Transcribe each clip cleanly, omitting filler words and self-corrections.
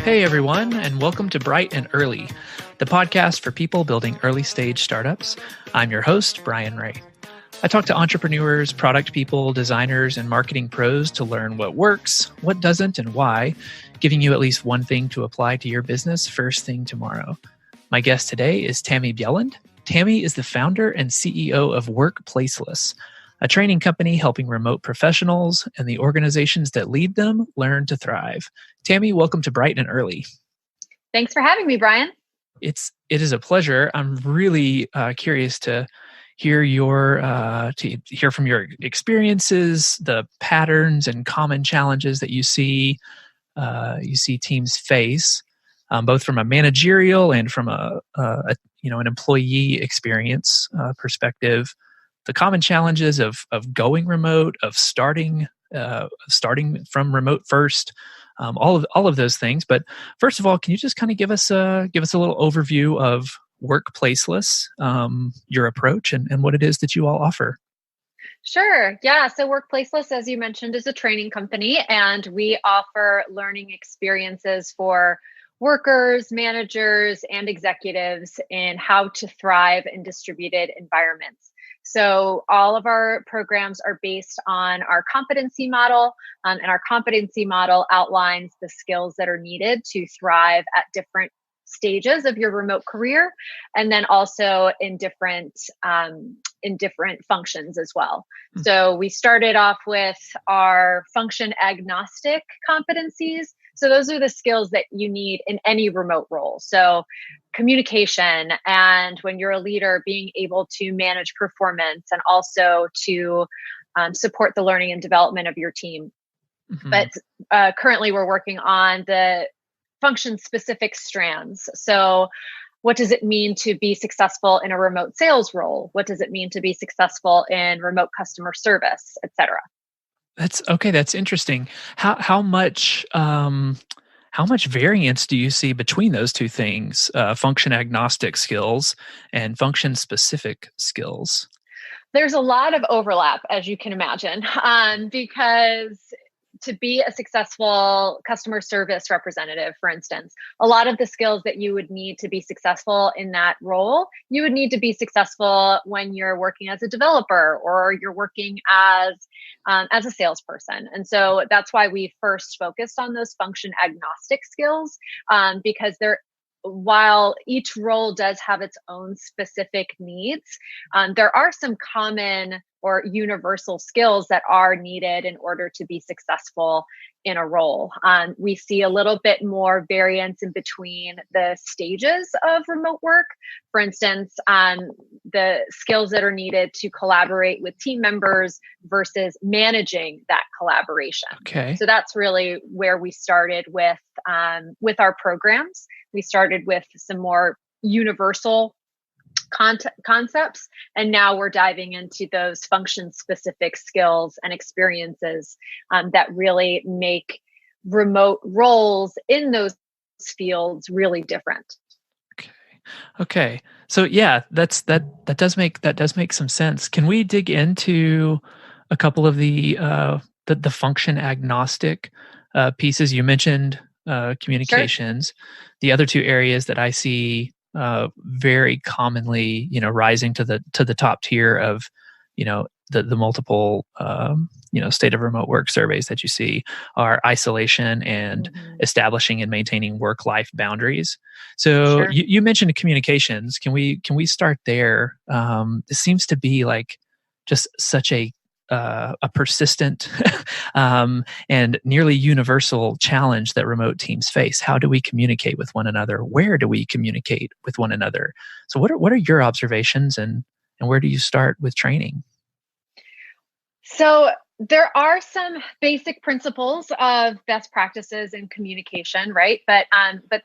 Hey everyone, and welcome to Bright and Early, the podcast for people building early stage startups. I'm your host, Brian Ray. I talk to entrepreneurs, product people, designers, and marketing pros to learn what works, what doesn't, and why, giving you at least one thing to apply to your business first thing tomorrow. My guest today is Tammy Bjelland. Tammy is the founder and CEO of Workplaceless, a training company helping remote professionals and the organizations that lead them learn to thrive. Tammy, welcome to Bright and Early. Thanks for having me, Brian. It is a pleasure. I'm really curious to hear from your experiences, the patterns and common challenges that you see teams face, both from a managerial and from an employee experience perspective. The common challenges of going remote, of starting from remote first, all of those things. But first of all, can you just kind of give us a little overview of Workplaceless, your approach, and what it is that you all offer? Sure. Yeah. So Workplaceless, as you mentioned, is a training company, and we offer learning experiences for workers, managers, and executives in how to thrive in distributed environments. So all of our programs are based on our competency model, and our competency model outlines the skills that are needed to thrive at different stages of your remote career, and then also in different functions as well. So we started off with our function agnostic competencies. So those are the skills that you need in any remote role. So communication, and when you're a leader, being able to manage performance and also to support the learning and development of your team. Mm-hmm. But currently we're working on the function-specific strands. So what does it mean to be successful in a remote sales role? What does it mean to be successful in remote customer service, et cetera? That's interesting. How much variance do you see between those two things, function agnostic skills and function specific skills? There's a lot of overlap, as you can imagine, because to be a successful customer service representative, for instance, a lot of the skills that you would need to be successful in that role, you would need to be successful when you're working as a developer or you're working as a salesperson. And so that's why we first focused on those function agnostic skills, because while each role does have its own specific needs, there are some common or universal skills that are needed in order to be successful in a role. We see a little bit more variance in between the stages of remote work. For instance, the skills that are needed to collaborate with team members versus managing that collaboration. Okay. So that's really where we started with our programs. We started with some more universal concepts, and now we're diving into those function-specific skills and experiences that really make remote roles in those fields really different. Okay. So yeah, that does make some sense. Can we dig into a couple of the function agnostic pieces? You mentioned communications. Sure. The other two areas that I see very commonly, rising to the top tier of, the multiple, state of remote work surveys that you see are isolation and establishing and maintaining work-life boundaries. So sure. You mentioned communications. Can we start there? This seems to be like just such a persistent and nearly universal challenge that remote teams face. How do we communicate with one another? Where do we communicate with one another? So what are your observations, and where do you start with training? So there are some basic principles of best practices in communication, right? But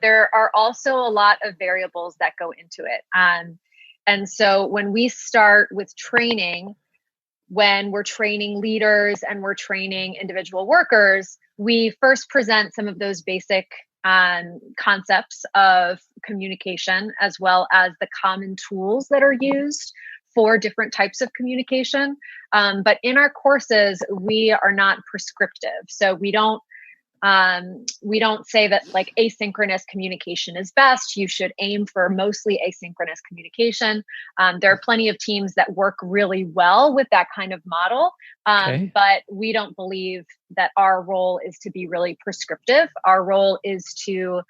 there are also a lot of variables that go into it. And so when we start with training, when we're training leaders and we're training individual workers, we first present some of those basic concepts of communication, as well as the common tools that are used for different types of communication. But in our courses, we are not prescriptive. So we don't We don't say that like asynchronous communication is best. You should aim for mostly asynchronous communication. There are plenty of teams that work really well with that kind of model, Okay. but we don't believe that our role is to be really prescriptive. Our role is to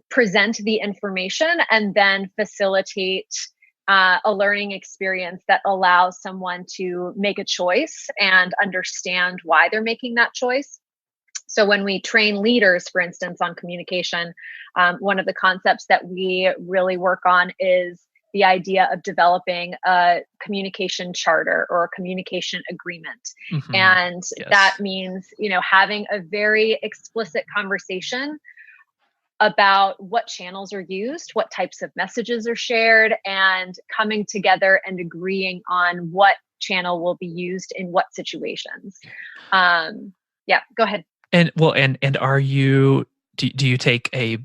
present the information and then facilitate a learning experience that allows someone to make a choice and understand why they're making that choice. So when we train leaders, for instance, on communication, one of the concepts that we really work on is the idea of developing a communication charter or a communication agreement. Hmm. And that Yes. means, having a very explicit conversation about what channels are used, what types of messages are shared, and coming together and agreeing on what channel will be used in what situations. Yeah, go ahead. And well, and are you do you take a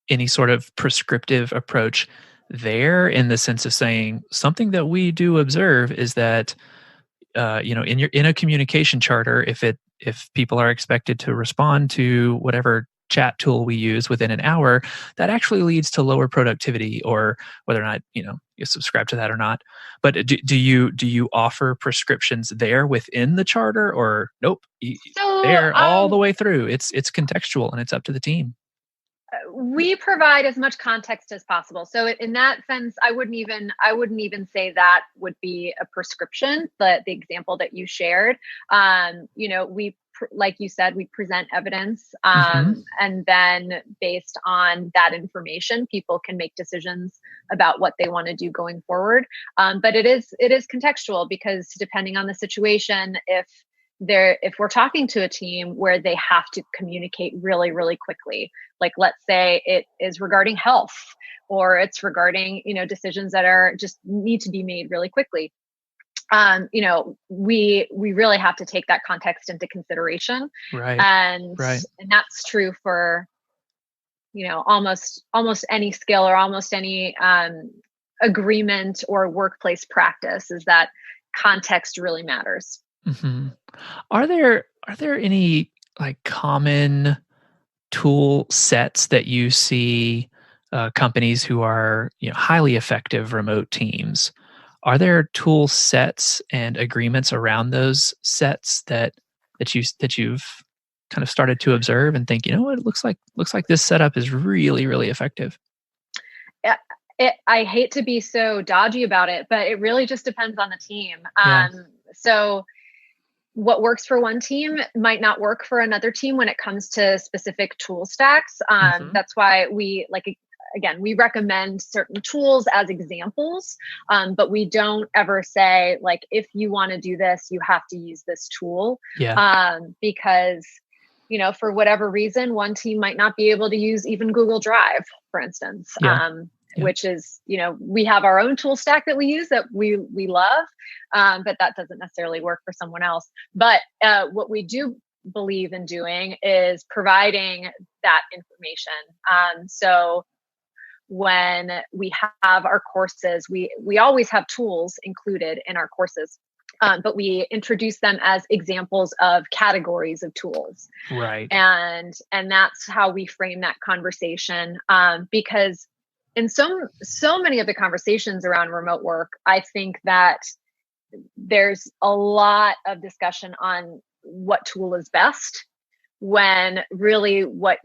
any sort of prescriptive approach there in the sense of saying something that we do observe is that in a communication charter, if people are expected to respond to whatever chat tool we use within an hour, that actually leads to lower productivity, or whether or not you subscribe to that or not. But do you offer prescriptions there within the charter, or nope? So There all the way through. It's contextual and it's up to the team. we provide as much context as possible. So in that sense, I wouldn't even say that would be a prescription. The example that you shared, like you said, we present evidence, Hmm. and then based on that information, people can make decisions about what they want to do going forward. But it is contextual, because depending on the situation, if we're talking to a team where they have to communicate really really quickly, like let's say it is regarding health, or it's regarding decisions that are just need to be made really quickly, we really have to take that context into consideration. Right. and Right. and that's true for almost any skill, or almost any agreement or workplace practice, is that context really matters. Hmm. Are there any like common tool sets that you see companies who are highly effective remote teams? Are there tool sets and agreements around those sets that you've kind of started to observe and think, what, it looks like this setup is really really effective? Yeah, I hate to be so dodgy about it, but it really just depends on the team. Yeah. So what works for one team might not work for another team when it comes to specific tool stacks. Hmm. That's why again, we recommend certain tools as examples, but we don't ever say like, if you want to do this, you have to use this tool, Yeah. because for whatever reason, one team might not be able to use even Google Drive, for instance, Yeah. Yeah. which is, we have our own tool stack that we use that we love, but that doesn't necessarily work for someone else. But what we do believe in doing is providing that information. So when we have our courses, we always have tools included in our courses, but we introduce them as examples of categories of tools, Right. and that's how we frame that conversation. Because in so many of the conversations around remote work, I think that there's a lot of discussion on what tool is best, when really what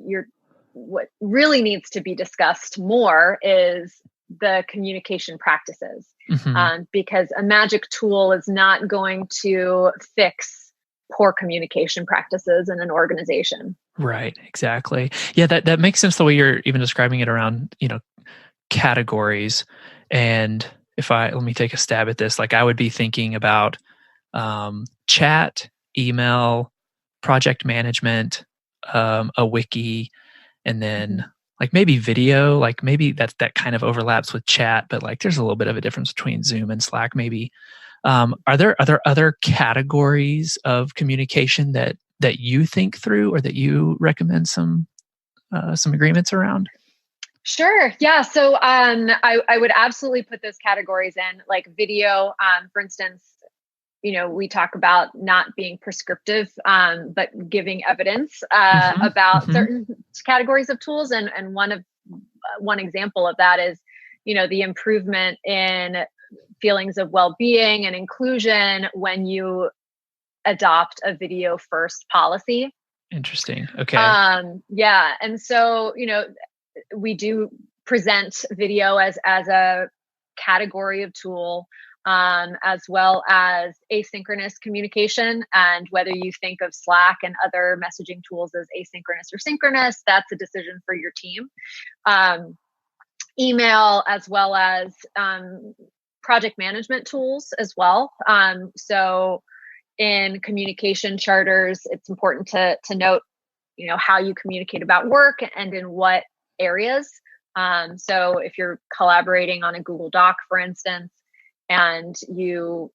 really needs to be discussed more is the communication practices, Hmm. because a magic tool is not going to fix poor communication practices in an organization. Right, exactly. Yeah, that makes sense the way you're even describing it around, categories. And if I let me take a stab at this, like I would be thinking about chat, email, project management, a wiki, and then Mhm. like maybe video, like maybe that kind of overlaps with chat, but like there's a little bit of a difference between Zoom and Slack, maybe. Are there other categories of communication that you think through or that you recommend some agreements around? Sure. Yeah. So I would absolutely put those categories in, like video, for instance. we talk about not being prescriptive, but giving evidence Hmm. about Hmm. certain categories of tools. And one example of that is, the improvement in feelings of well-being and inclusion when you adopt a video first policy. Interesting. Okay. Yeah. And so, we do present video as a category of tool, as well as asynchronous communication. And whether you think of Slack and other messaging tools as asynchronous or synchronous, that's a decision for your team. Um, Email, as well as project management tools as well. So in communication charters, it's important to note, how you communicate about work and in what areas. So if you're collaborating on a Google Doc, for instance, and you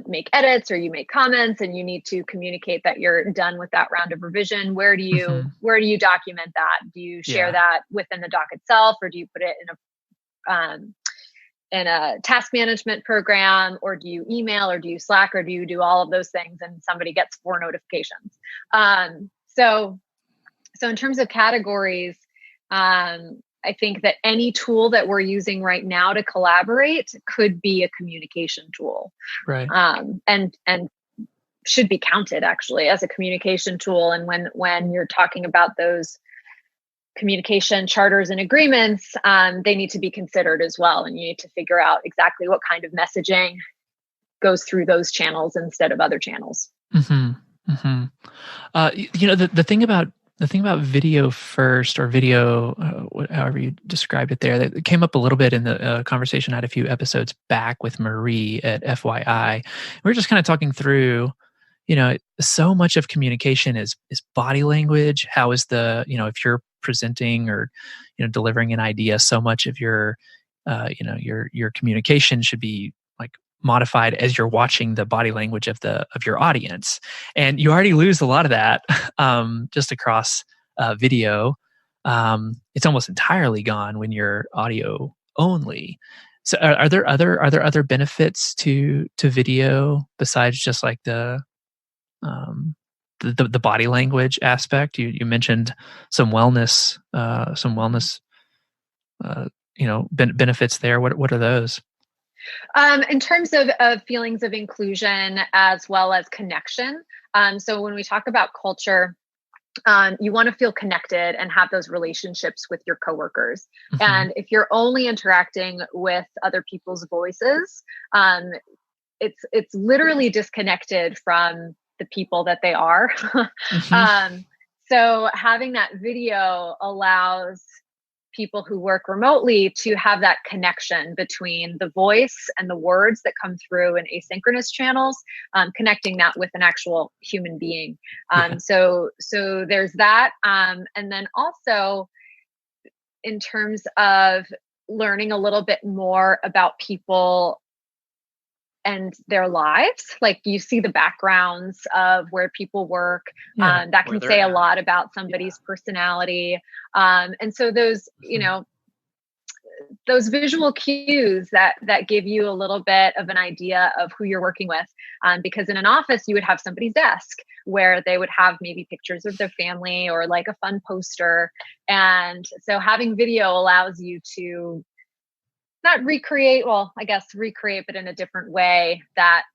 make edits or you make comments and you need to communicate that you're done with that round of revision, Hmm. where do you document that? Do you share Yeah. that within the doc itself, or do you put it in a task management program, or do you email, or do you Slack, or do you do all of those things and somebody gets 4 notifications? So in terms of categories, I think that any tool that we're using right now to collaborate could be a communication tool, Right. and should be counted actually as a communication tool. And when you're talking about those communication charters and agreements, they need to be considered as well. And you need to figure out exactly what kind of messaging goes through those channels instead of other channels. Hmm. Hmm. The thing about video first, or video, however you described it there, that came up a little bit in the conversation I had a few episodes back with Marie at FYI. We were just kind of talking through, so much of communication is body language. How is if you're presenting or delivering an idea, so much of your communication should be like modified as you're watching the body language of your audience, and you already lose a lot of that just across video. It's almost entirely gone when you're audio only. So are there other benefits to video besides just like um, the body language aspect? You mentioned some wellness benefits there. What are those? In terms of feelings of inclusion as well as connection. So when we talk about culture, you want to feel connected and have those relationships with your coworkers. Hmm. And if you're only interacting with other people's voices, it's literally disconnected from the people that they are. Hmm. um, so having that video allows people who work remotely to have that connection between the voice and the words that come through in asynchronous channels, connecting that with an actual human being. Yeah. So there's that. And then also in terms of learning a little bit more about people and their lives, like you see the backgrounds of where people work, Yeah. that Where can they're say a at. lot about Yeah. somebody's personality. And so Hmm. those visual cues that give you a little bit of an idea of who you're working with, because in an office you would have somebody's desk where they would have maybe pictures of their family or like a fun poster. And so having video allows you to not recreate, well, I guess recreate, but in a different way, that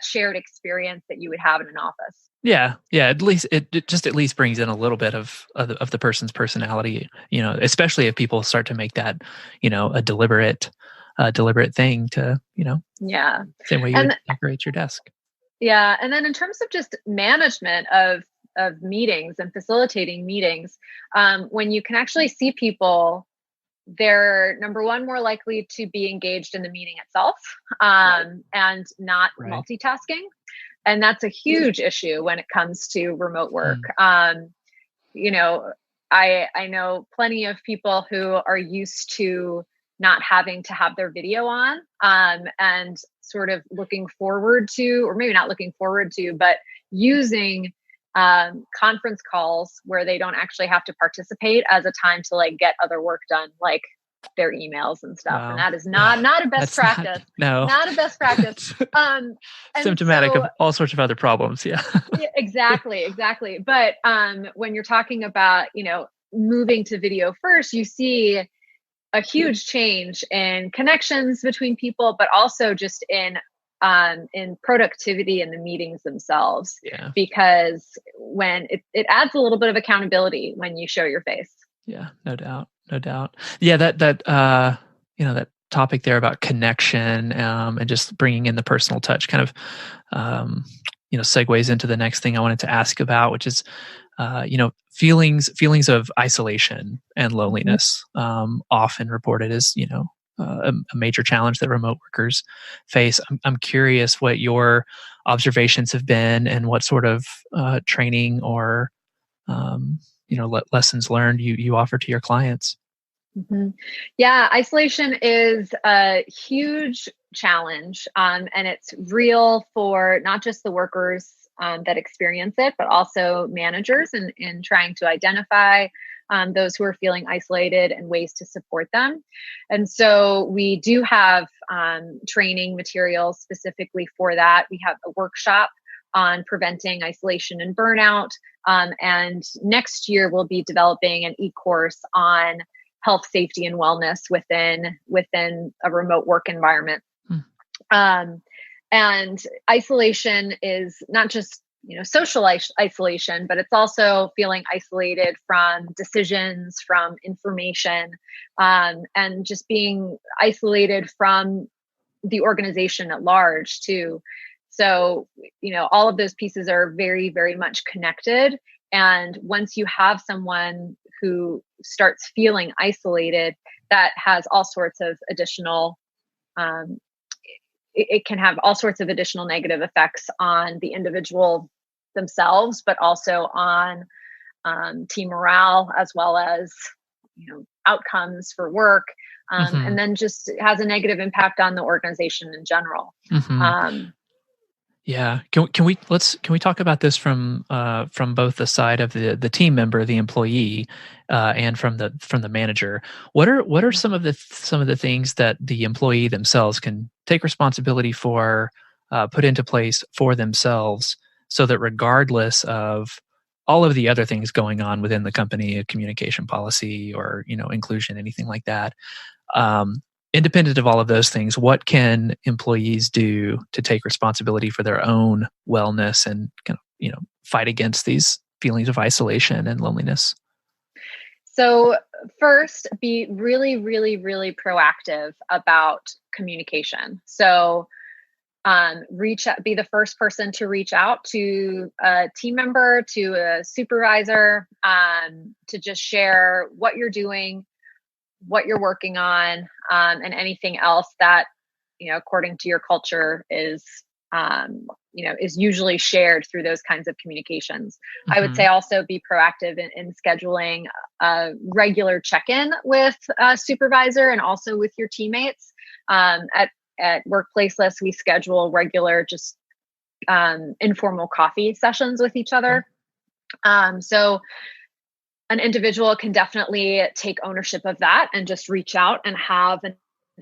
shared experience that you would have in an office. Yeah, yeah. At least it just at least brings in a little bit of the person's personality. Especially if people start to make that a deliberate thing to Yeah. same way you would And decorate your desk. yeah, and then in terms of just management of meetings and facilitating meetings, when you can actually see people, they're number one more likely to be engaged in the meeting itself, Right. and not Right. multitasking. And that's a huge issue when it comes to remote work. Mm. You know, I know plenty of people who are used to not having to have their video on, and sort of looking forward to, or maybe not looking forward to, but using conference calls where they don't actually have to participate as a time to like get other work done, like their emails and stuff. And Wow. that is not a best That's not practice, no. not a best practice. It's And symptomatic so of all sorts of other problems. Yeah. yeah, exactly, exactly. But when you're talking about, moving to video first, you see a huge change in connections between people, but also just in productivity in the meetings themselves. Yeah. Because when it adds a little bit of accountability when you show your face. Yeah, no doubt, no doubt. Yeah, that topic there about connection, and just bringing in the personal touch kind of, um, segues into the next thing I wanted to ask about, which is, feelings of isolation and Mhm. loneliness, often reported as, a major challenge that remote workers face. I'm curious what your observations have been and what sort of training or lessons learned you offer to your clients. Mhm. Yeah, isolation is a huge challenge, and it's real for not just the workers that experience it, but also managers in trying to identify those who are feeling isolated and ways to support them. And so we do have training materials specifically for that. We have a workshop on preventing isolation and burnout. And next year, we'll be developing an e-course on health, safety, and wellness within a remote work environment. Hmm. And isolation is not just social isolation, but it's also feeling isolated from decisions, from information, and just being isolated from the organization at large too. So all of those pieces are very, very much connected. And once you have someone who starts feeling isolated, that has all sorts of additional, um, it can have all sorts of additional negative effects on the individual themselves, but also on team morale, as well as outcomes for work, Hmm. and then just has a negative impact on the organization in general. Hmm. Um, Yeah. Can we talk about this from both the side of the team member, the employee, and from the manager? What are some of the things that the employee themselves can take responsibility for, put into place for themselves, so that regardless of all of the other things going on within the company, a communication policy or inclusion, anything like that, um, independent of all of those things, what can employees do to take responsibility for their own wellness and kind of, fight against these feelings of isolation and loneliness? so first, be really, really, really proactive about communication. So reach out, be the first person to reach out to a team member, to a supervisor, to just share what you're doing, what you're working on, and anything else that according to your culture is usually shared through those kinds of communications. I would say Hmm. also be proactive in scheduling a regular check-in with a supervisor and also with your teammates. At Workplaceless, we schedule regular, just informal coffee sessions with each Okay. other. So an individual can definitely take ownership of that and just reach out and have an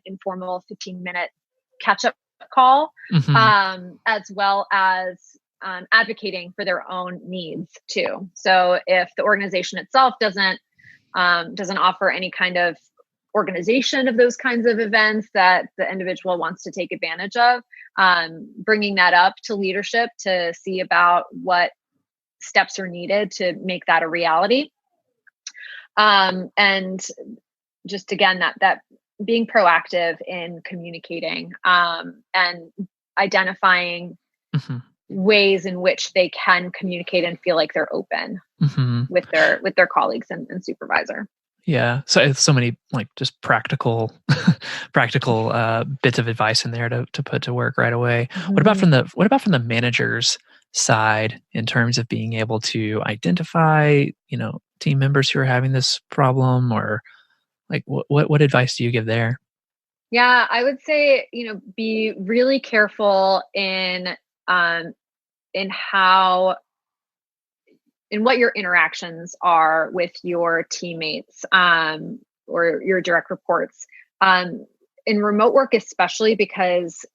informal 15-minute catch up call, Hmm. as well as advocating for their own needs too. So if the organization itself doesn't offer any kind of organization of those kinds of events that the individual wants to take advantage of, bringing that up to leadership to see about what steps are needed to make that a reality. And just again, that being proactive in communicating, and identifying Hmm. ways in which they can communicate and feel like they're open Hmm. with their colleagues and supervisor. Yeah. So it's so many like just practical, practical bits of advice in there to put to work right away. Mhm. What about from the manager's side in terms of being able to identify, team members who are having this problem, or like what advice do you give there? Yeah, I would say, be really careful um, in how in what your interactions are with your teammates. or your direct reports. In remote work, especially because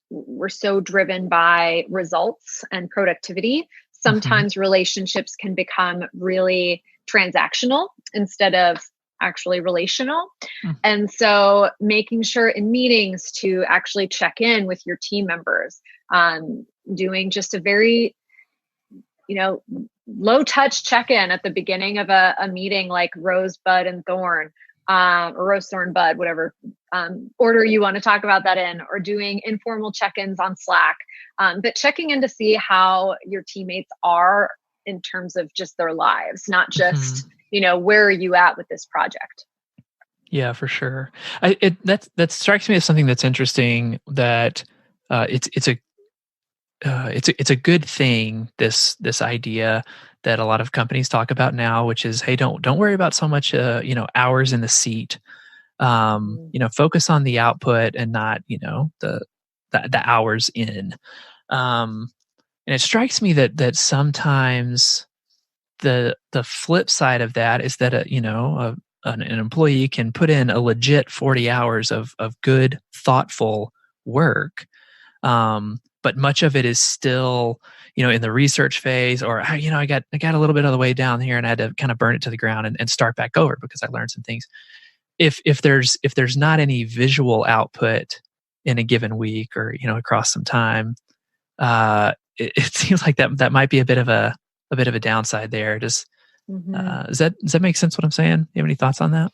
we're so driven by results and productivity, Hmm. sometimes relationships can become really transactional instead of actually relational. And so making sure in meetings to actually check in with your team members, doing just a very, you know, low touch check in at the beginning of a meeting, like rose, bud, and thorn, or rose, thorn, bud, whatever order you want to talk about that in, or doing informal check ins on Slack, but checking in to see how your teammates are in terms of just their lives, not Hmm. just, where are you at with this project? Yeah, for sure. That strikes me as something that's interesting. That it's a good thing, this idea that a lot of companies talk about now, which is, hey, don't worry about so much hours in the seat. Mhm. Focus on the output and not the hours in. Um, and it strikes me that sometimes the flip side of that is that an employee can put in a legit 40 hours of good, thoughtful work, but much of it is still in the research phase, or I got a little bit of the way down here and I had to kind of burn it to the ground and start back over because I learned some things. If there's not any visual output in a given week, or across some time, it seems like that might be a bit of a downside there. Mhm. Does that make sense what I'm saying? You have any thoughts on that?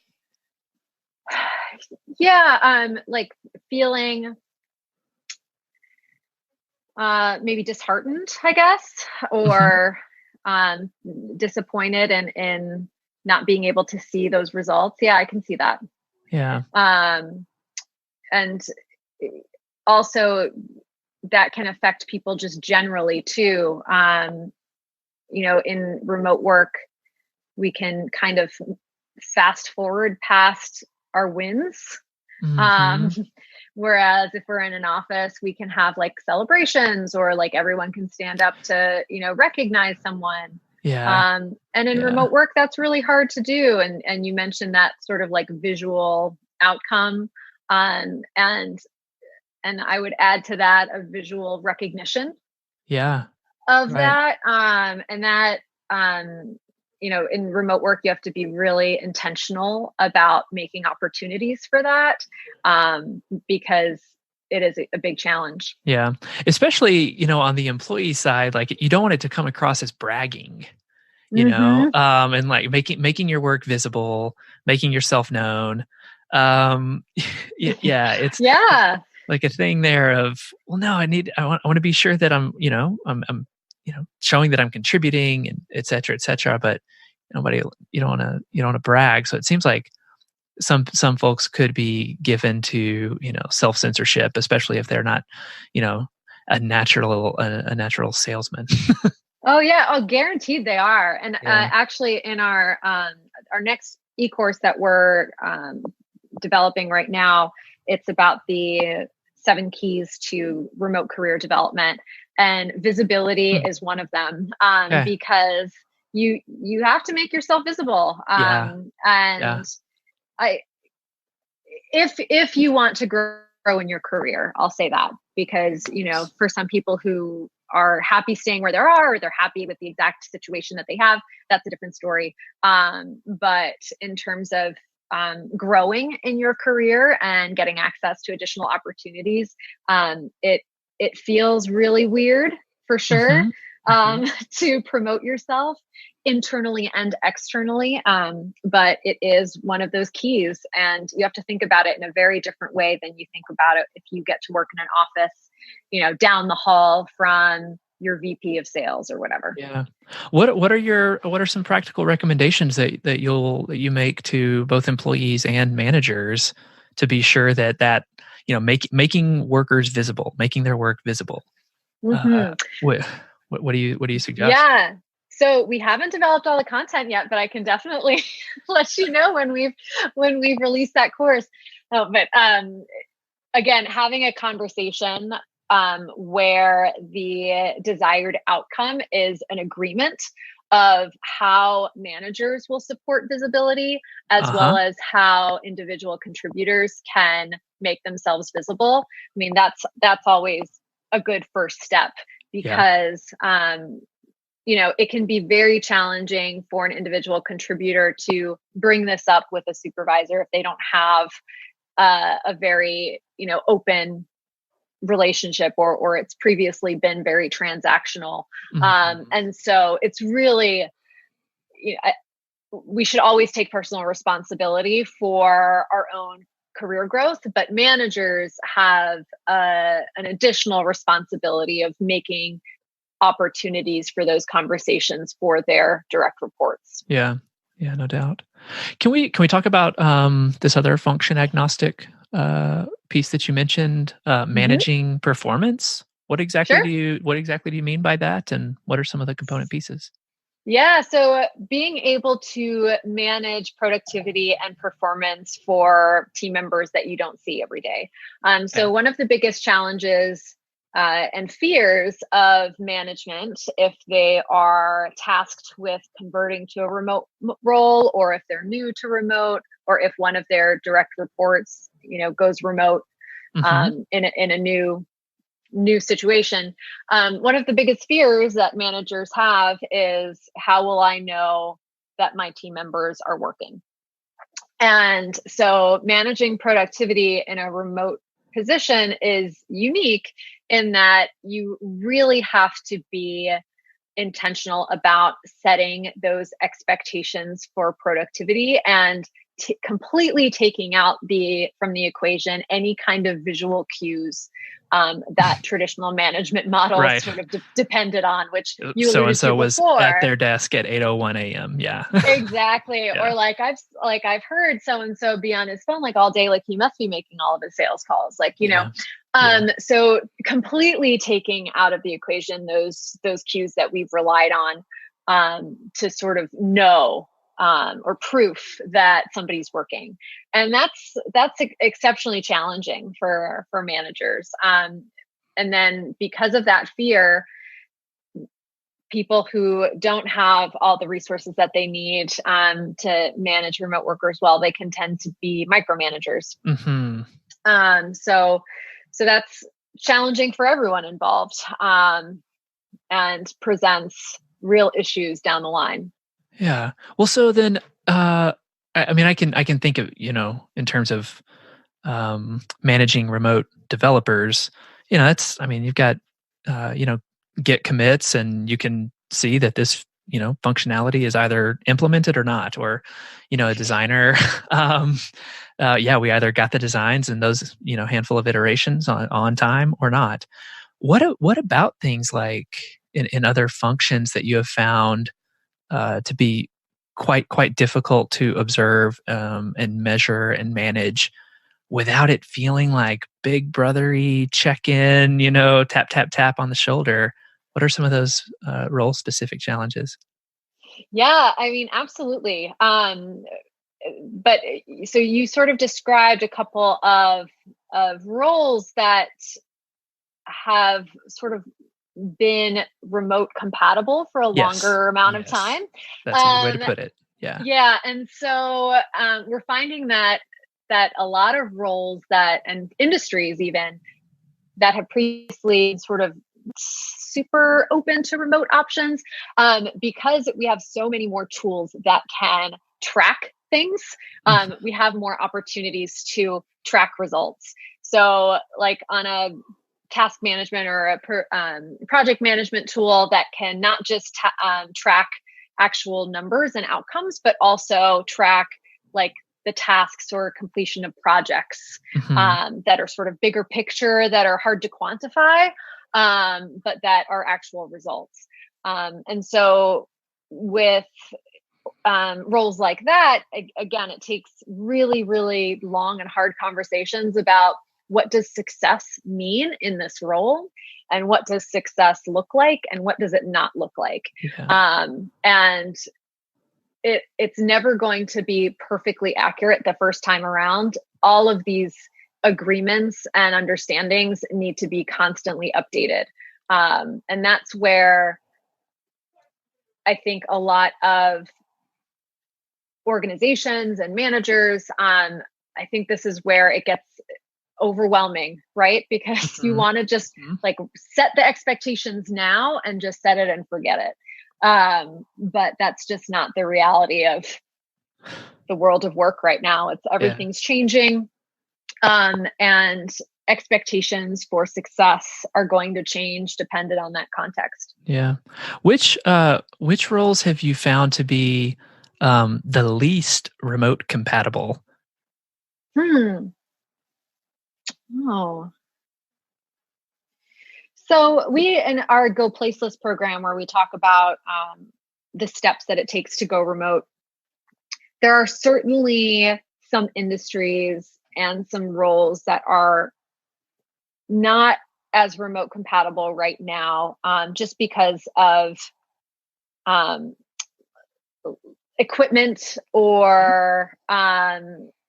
Yeah, like feeling maybe disheartened, I guess, Mhm. or um, disappointed in not being able to see those results. Yeah, I can see that. Yeah. Um, and also, that can affect people just generally too. In remote work, we can kind of fast forward past our wins. Um, Mhm. whereas if we're in an office, we can have like celebrations, or like everyone can stand up to, recognize someone. Yeah. And in Yeah. remote work, that's really hard to do. And you mentioned that sort of like visual outcome. And I would add to that a visual recognition Yeah. of Right. that. And that, in remote work, you have to be really intentional about making opportunities for that, because it is a big challenge. Yeah. Especially, on the employee side, like, you don't want it to come across as bragging, Hmm. and like making your work visible, making yourself known. Yeah, it's Yeah. like a thing there of, well, no, I want to be sure that I'm showing that I'm contributing, and et cetera. But nobody, you don't want to brag. So it seems like some folks could be given to self censorship, especially if they're not you know a natural salesman. Oh yeah. Oh, guaranteed they are. And Yeah. actually, in our next e-course that we're developing right now, it's about the 7 keys to remote career development, and visibility Hmm. is one of them, Okay. because you have to make yourself visible, Yeah. Yeah. and I if you want to grow in your career, I'll say that, because for some people who are happy staying where they are, or they're happy with the exact situation that they have, that's a different story. But in terms of growing in your career and getting access to additional opportunities, it feels really weird, for sure, Hmm. Hmm. to promote yourself internally and externally. But it is one of those keys, and you have to think about it in a very different way than you think about it if you get to work in an office, down the hall from your VP of sales or whatever. Yeah. What are some practical recommendations that you make to both employees and managers to be sure that making workers visible, making their work visible? Uh, Hmm. what what do you suggest? Yeah. So we haven't developed all the content yet, but I can definitely let you know when we've released that course. Oh, but again, having a conversation where the desired outcome is an agreement of how managers will support visibility, as well Uh-huh. as how individual contributors can make themselves visible. I mean, that's always a good first step, Yeah. because it can be very challenging for an individual contributor to bring this up with a supervisor if they don't have a very open relationship, or it's previously been very transactional. Mhm. And so it's really, we should always take personal responsibility for our own career growth, but managers have an additional responsibility of making opportunities for those conversations for their direct reports. Yeah. Yeah, no doubt. Can we talk about, this other function agnostic, piece that you mentioned, Mhm. managing performance? Sure. What exactly do you mean by that, and what are some of the component pieces? Yeah, so being able to manage productivity and performance for team members that you don't see every day. Okay. So, one of the biggest challenges and fears of management, if they are tasked with converting to a remote role, or if they're new to remote, or if one of their direct reports, goes remote Mhm. in a new situation. One of the biggest fears that managers have is, how will I know that my team members are working? And so managing productivity in a remote position is unique in that you really have to be intentional about setting those expectations for productivity, and completely taking out the from the equation any kind of visual cues that traditional management models Right. sort of depended on, which you So and alluded to so was at before. their desk at 8:01 AM. Yeah. Exactly. Yeah. Or I've heard so and so be on his phone like all day, like he must be making all of his sales calls. Yeah. Yeah. So completely taking out of the equation those cues that we've relied on to sort of know, or proof that somebody's working. And that's exceptionally challenging for managers. And then because of that fear, people who don't have all the resources that they need to manage remote workers well, they can tend to be micromanagers. Mhm. So that's challenging for everyone involved, and presents real issues down the line. Yeah. Well, so then, I mean, I can think of, in terms of, managing remote developers, that's, I mean, you've got, Git commits, and you can see that this, functionality is either implemented or not, or, a designer, um, yeah, we either got the designs and those, handful of iterations on time or not. What about things like in other functions that you have found to be quite difficult to observe, and measure and manage without it feeling like big brothery check in, tap tap tap on the shoulder? What are some of those role specific challenges? Yeah, I mean, absolutely. But so you sort of described a couple of roles that have sort of been remote compatible for a Yes, longer amount of yes, time. that's a good way to Um, put it. Yeah. yeah, and so we're finding that a lot of roles that, and industries even, that have previously sort of super open to remote options, because we have so many more tools that can track things. Mhm. We have more opportunities to track results. So, like on a task management or a project management tool that can not just track actual numbers and outcomes, but also track like the tasks or completion of projects Mhm. that are sort of bigger picture, that are hard to quantify, but that are actual results. And so, with roles like that, again, it takes really, really long and hard conversations about, what does success mean in this role, and what does success look like, and what does it not look like. Yeah. And it's never going to be perfectly accurate the first time around. All of these agreements and understandings need to be constantly updated. And that's where I think a lot of organizations and managers, I think this is where it gets overwhelming, right? Because you Mhm. want to just Mhm. like set the expectations now and just set it and forget it. But that's just not the reality of the world of work right now. It's Yeah. everything's changing. And expectations for success are going to change dependent on that context. Yeah. Which roles have you found to be the least remote compatible? Hmm. Oh, so we in our Go Placeless program, where we talk about the steps that it takes to go remote, there are certainly some industries and some roles that are not as remote compatible right now, just because of um, equipment Mhm.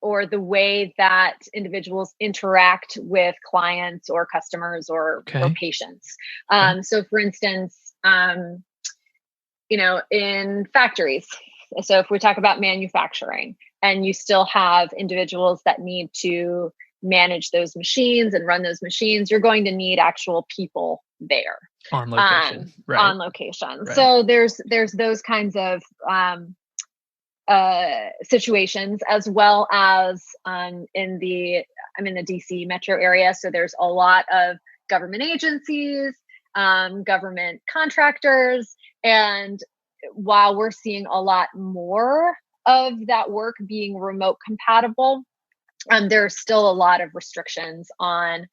or the way that individuals interact with clients or customers or Okay. patients. Okay. So, for instance, in factories. So, if we talk about manufacturing, and you still have individuals that need to manage those machines and run those machines, you're going to need actual people there On location. Right. on location. Right. So there's those kinds of situations, as well as I'm in the DC metro area, so there's a lot of government agencies, government contractors, and while we're seeing a lot more of that work being remote compatible, there's still a lot of restrictions on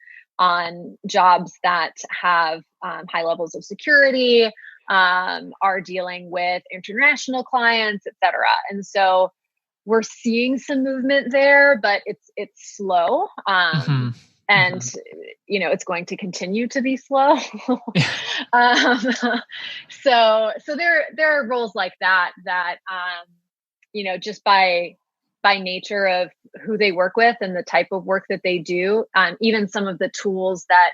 jobs that have high levels of security, are dealing with international clients, et cetera. And so we're seeing some movement there, but it's slow. Mhm. And Mhm. it's going to continue to be slow. Yeah. um, so there are roles like that, just by nature of who they work with and the type of work that they do, even some of the tools that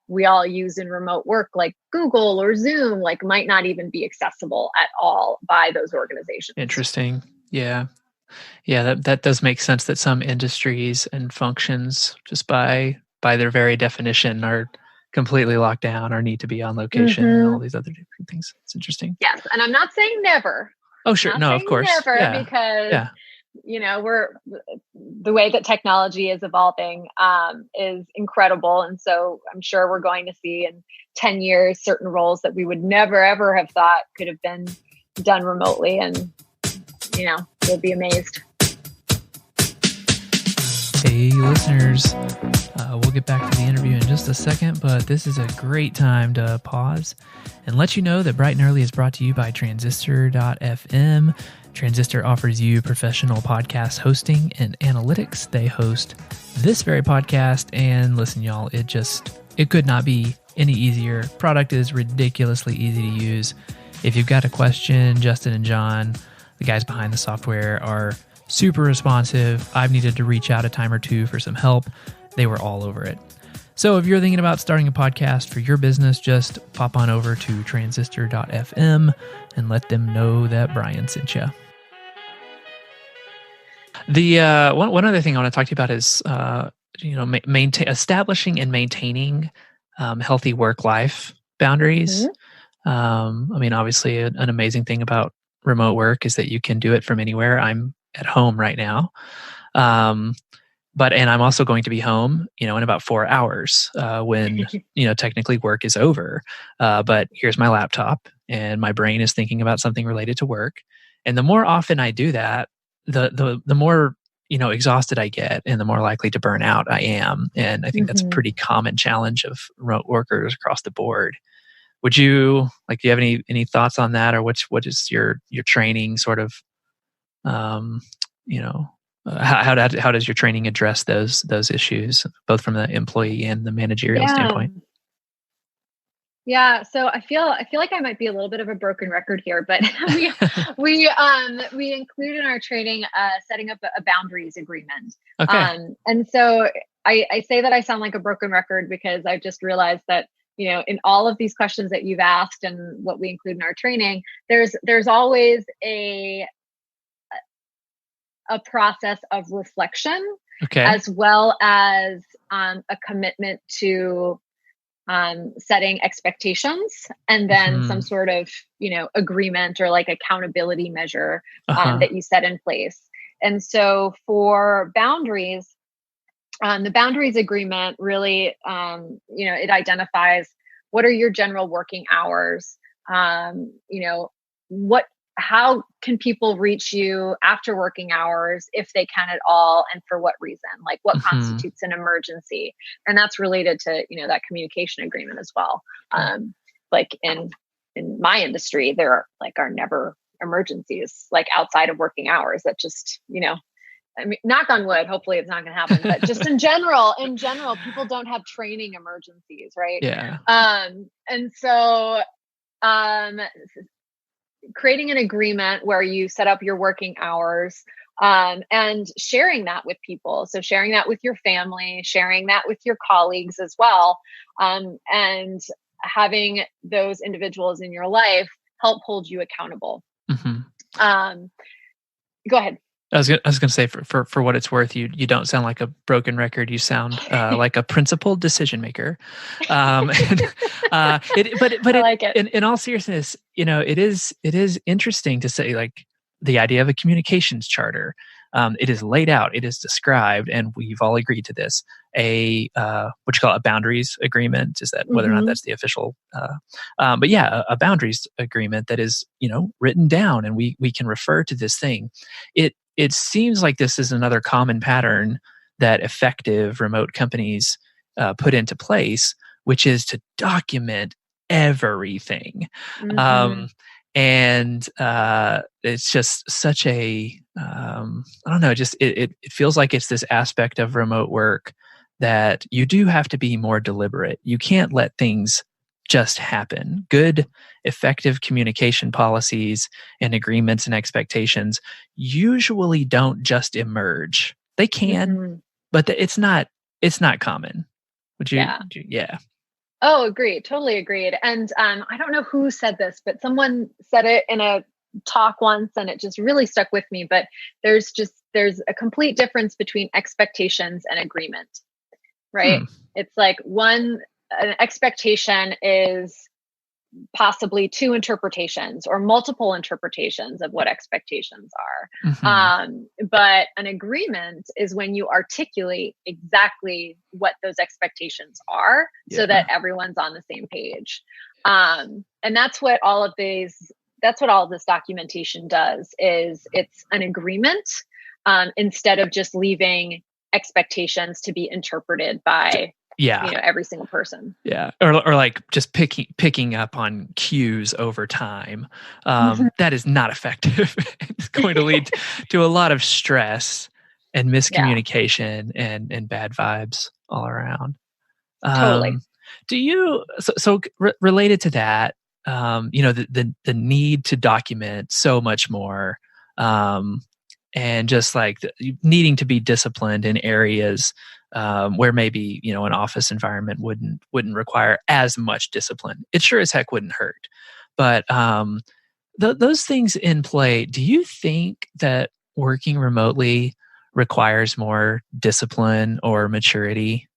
we all use in remote work, like Google or Zoom, like might not even be accessible at all by those organizations. Interesting. Yeah. Yeah, that does make sense that some industries and functions, just by their very definition, are completely locked down or need to be on location and all Hmm. these other different things. It's interesting. Yes, and I'm not saying never. Oh, sure. Not No, of saying course. never, Yeah. because Yeah. we're the way that technology is evolving is incredible, and so I'm sure we're going to see in 10 years certain roles that we would never ever have thought could have been done remotely, and we'll be amazed. Hey, listeners. We'll get back to the interview in just a second, but this is a great time to pause and let you know that Bright and Early is brought to you by Transistor.fm. Transistor offers you professional podcast hosting and analytics. They host this very podcast, and listen, y'all, it could not be any easier. Product is ridiculously easy to use. If you've got a question, Justin and John, the guys behind the software, are super responsive. I've needed to reach out a time or two for some help. They were all over it. So if you're thinking about starting a podcast for your business, just pop on over to transistor.fm and let them know that Brian sent you. The one other thing I want to talk to you about is maintain establishing and maintaining healthy work life boundaries. Hmm. I mean, obviously, an amazing thing about remote work is that you can do it from anywhere. I'm at home right now. Um, and I'm also going to be home, in about 4 hours when, technically work is over. But here's my laptop and my brain is thinking about something related to work. And the more often I do that, the more, exhausted I get and the more likely to burn out I am. And I think that's a Hmm. pretty common challenge of remote workers across the board. Would you do you have any thoughts on that, or what is your training sort of, um, you know, how does your training address those issues, both from the employee and the managerial Yeah. standpoint? Yeah, so I feel like I might be a little bit of a broken record here, but we we include in our training setting up a boundaries agreement. Okay. And so I say that I sound like a broken record because I just realized that in all of these questions that you've asked and what we include in our training, there's always a process of reflection, Okay. as well as a commitment to setting expectations, and then some Hmm. sort of agreement or like accountability measure Uh-huh. that you set in place. And so for boundaries, the boundaries agreement really, it identifies what are your general working hours. What how can people reach you after working hours if they can at all, and for what reason? Like what Hmm. constitutes an emergency, and that's related to that communication agreement as well. Okay. Like in my industry, there are never emergencies like outside of working hours. That just I mean, knock on wood, hopefully it's not going to happen, but just in general, people don't have training emergencies, right? Yeah. And so, um, creating an agreement where you set up your working hours, and sharing that with people. So sharing that with your family, sharing that with your colleagues as well, and having those individuals in your life help hold you accountable. Hmm. Um, Go ahead. I was gonna say for what it's worth, you don't sound like a broken record. You sound like a principled decision maker. And, but I it like it. in all seriousness, it is interesting to say like the idea of a communications charter. It is laid out, it is described, and we've all agreed to this. A what you call a boundaries agreement, is that whether or not Hmm. that's the official? But yeah, a boundaries agreement that is written down, and we can refer to this thing. It seems like this is another common pattern that effective remote companies put into place, which is to document everything. Hmm. Um, and it's just such I don't know, just it feels like it's this aspect of remote work that you do have to be more deliberate. You can't let things just happen. Good, effective communication policies and agreements and expectations usually don't just emerge. They can, Hmm. but it's not common. Yeah. Yeah. Oh, agreed. Totally agreed. And I don't know who said this, but someone said it in a talk once, and it just really stuck with me. But there's a complete difference between expectations and agreement, right? Hmm. It's like an expectation is possibly two interpretations or multiple interpretations of what expectations are. Mhm. But an agreement is when you articulate exactly what those expectations are so that Yeah. everyone's on the same page. And that's what all of this documentation does, is it's an agreement, instead of just leaving expectations to be interpreted by Yeah. every single person. Yeah. Or like just picking up on cues over time. That is not effective. It's going to lead to a lot of stress and Yeah, miscommunication and bad vibes all around. totally. Um, do you related to that, the need to document so much more, um, and just like needing to be disciplined in areas where maybe an office environment wouldn't require as much discipline. It sure as heck wouldn't hurt, but those things in play. Do you think that working remotely requires more discipline or maturity?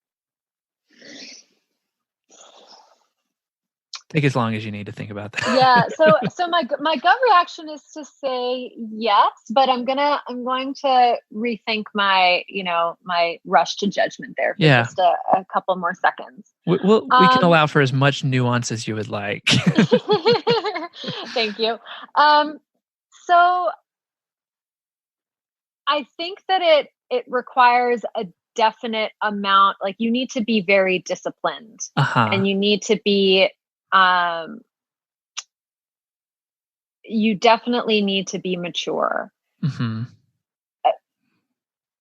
Take as long as you need to think about Yeah, that. so my gut reaction is to say yes, but I'm going to rethink my rush to judgment there for Yeah, just a couple more seconds. we can Um allow for as much nuance as you would like. Thank you. Um so I think that it requires a definite amount, like you need to be very disciplined, Uh-huh. and um you definitely need to be mature. Mhm.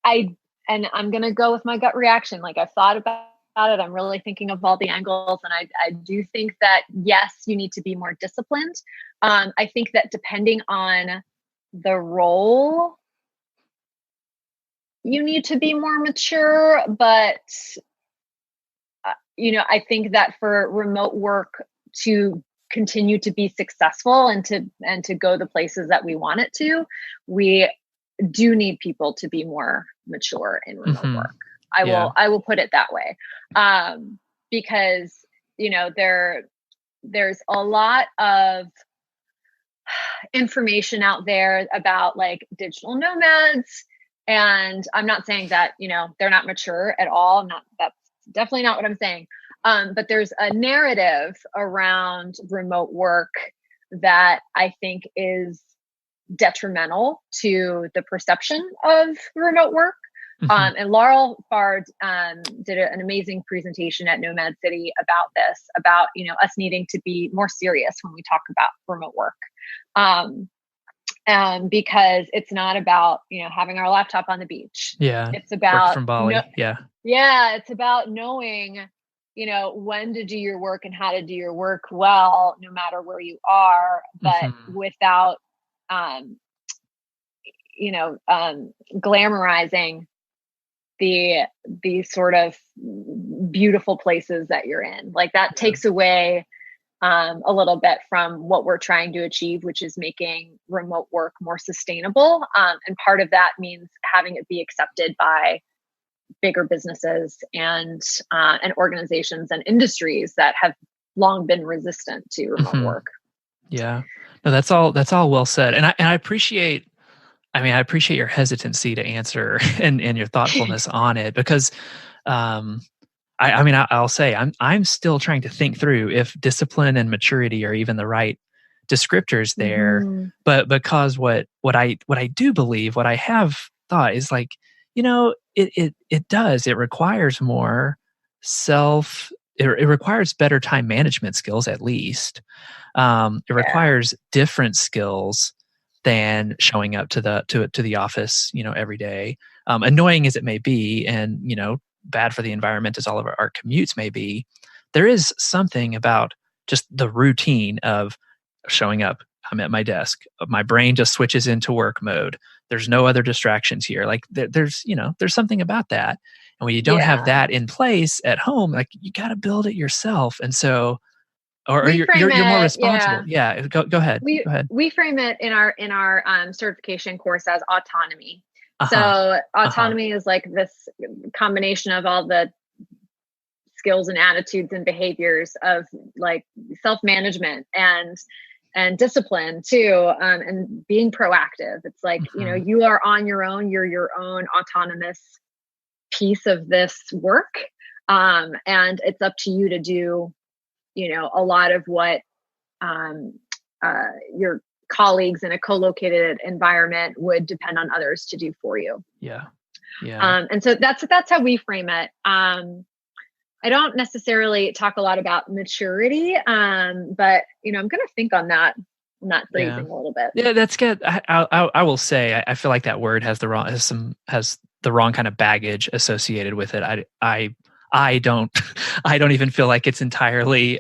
I and I'm gonna go with my gut reaction. Like I've thought about it. I'm really thinking of all the angles, and I do think that yes, you need to be more disciplined. I think that depending on the role, you need to be more mature, but I think that for remote work to continue to be successful and to go the places that we want it to, we do need people to be more mature in remote Hmm. work. Yeah. I will put it that way. Because, there's a lot of information out there about like digital nomads. And I'm not saying that, they're not mature at all. That's definitely not what I'm saying. But there's a narrative around remote work that I think is detrimental to the perception of remote work. Hmm. And Laurel Bard did an amazing presentation at Nomad City about this, about, us needing to be more serious when we talk about remote work. Um, because it's not about, having our laptop on the beach. Yeah. It's Working about, from Bali. Yeah. yeah, it's about knowing, when to do your work and how to do your work well, no matter where you are, but Hmm. without, um, glamorizing the sort of beautiful places that you're in. Like that Yeah. takes away a little bit from what we're trying to achieve, which is making remote work more sustainable. And part of that means having it be accepted by bigger businesses and organizations and industries that have long been resistant to remote Hmm. work. Yeah. No, that's all well said. And I appreciate, I appreciate your hesitancy to answer and your thoughtfulness on it because um I'll say I'm still trying to think through if discipline and maturity are even the right descriptors there. Hmm. But because what I do believe, what I have thought is like, it does. It requires more self. It requires better time management skills, at least. It Yeah. requires different skills than showing up to the office, every day. Annoying as it may be, and bad for the environment as all of our commutes may be, there is something about just the routine of showing up. I'm at my desk. My brain just switches into work mode. There's no other distractions here. Like there's something about that. And when you don't have Yeah. that in place at home, like you got to build it yourself. And so, or We frame you're more it, responsible. yeah. Yeah. Go ahead. We Go ahead. we frame it in our certification course as autonomy. Uh huh. So Uh huh. autonomy is like this combination of all the skills and attitudes and behaviors of like self-management and discipline too, and being proactive. It's like, Hmm. you are on your own, you're your own autonomous piece of this work, and it's up to you to do, a lot of what um, your colleagues in a co-located environment would depend on others to do for you. Yeah. Yeah. And so that's how we frame it. I don't necessarily talk a lot about maturity, but I'm going to think on that Yeah. phrasing a little bit. Yeah, that's good. I will say I feel like that word has the wrong kind of baggage associated with it. I don't I don't even feel like it's entirely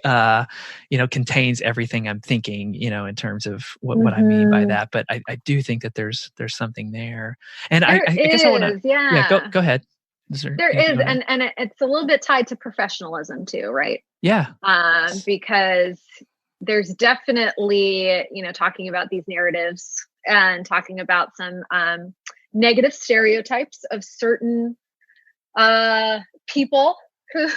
contains everything I'm thinking, in terms of what I mean by Hmm. that. But I do think that there's something there. And There I guess I want to, is, yeah, yeah, go ahead. Is there there anything is, you want to add? and it's a little bit tied to professionalism too, right? Yeah. Yes. Because there's definitely, talking about these narratives and talking about some negative stereotypes of certain people who,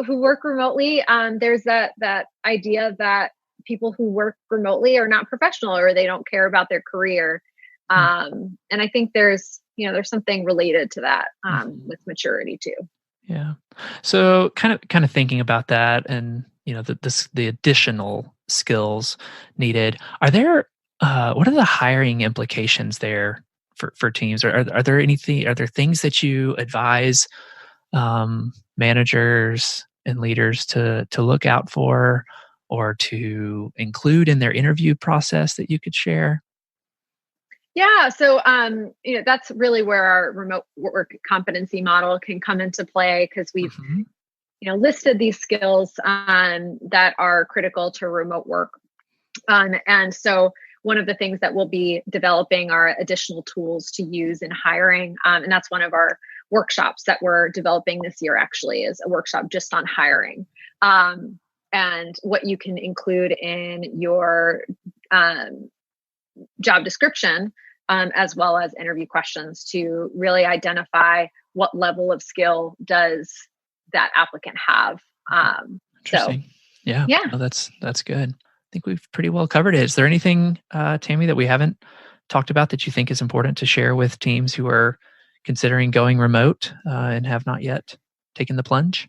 who work remotely. There's that idea that people who work remotely are not professional or they don't care about their career. And I think there's something related to that Mm-hmm. with maturity too. Yeah. So kind of thinking about that and the additional skills needed. Are there what are the hiring implications there for teams? Are there things that you advise managers and leaders to look out for or to include in their interview process that you could share? Yeah, so that's really where our remote work competency model can come into play because we've Hmm. listed these skills that are critical to remote work. And so one of the things that we'll be developing are additional tools to use in hiring, and that's one of our workshops that we're developing this year actually is a workshop just on hiring, and what you can include in your job description, as well as interview questions to really identify what level of skill does that applicant have. Interesting. Yeah. Yeah. No, that's good. I think we've pretty well covered it. Is there anything, Tammy, that we haven't talked about that you think is important to share with teams who are considering going remote and have not yet taken the plunge?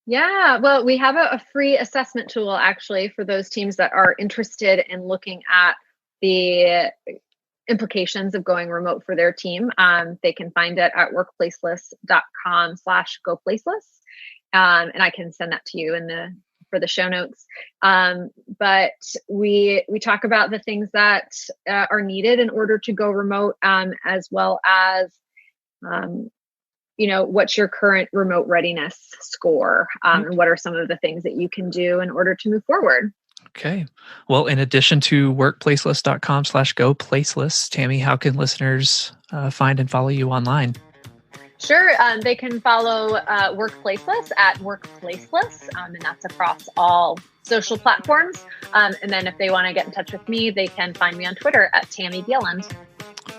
Yeah, well, we have a free assessment tool actually for those teams that are interested in looking at the implications of going remote for their team. They can find it at workplaceless.com/goplaceless. And I can send that to you for the show notes. But we talk about the things that are needed in order to go remote, as well as what's your current remote readiness score, and what are some of the things that you can do in order to move forward. Okay. Well, in addition to workplaceless.com/goplaceless, Tammy, how can listeners find and follow you online? Sure. They can follow Workplaceless at Workplaceless, and that's across all social platforms. And then if they want to get in touch with me, they can find me on Twitter at Tammy Bjelland.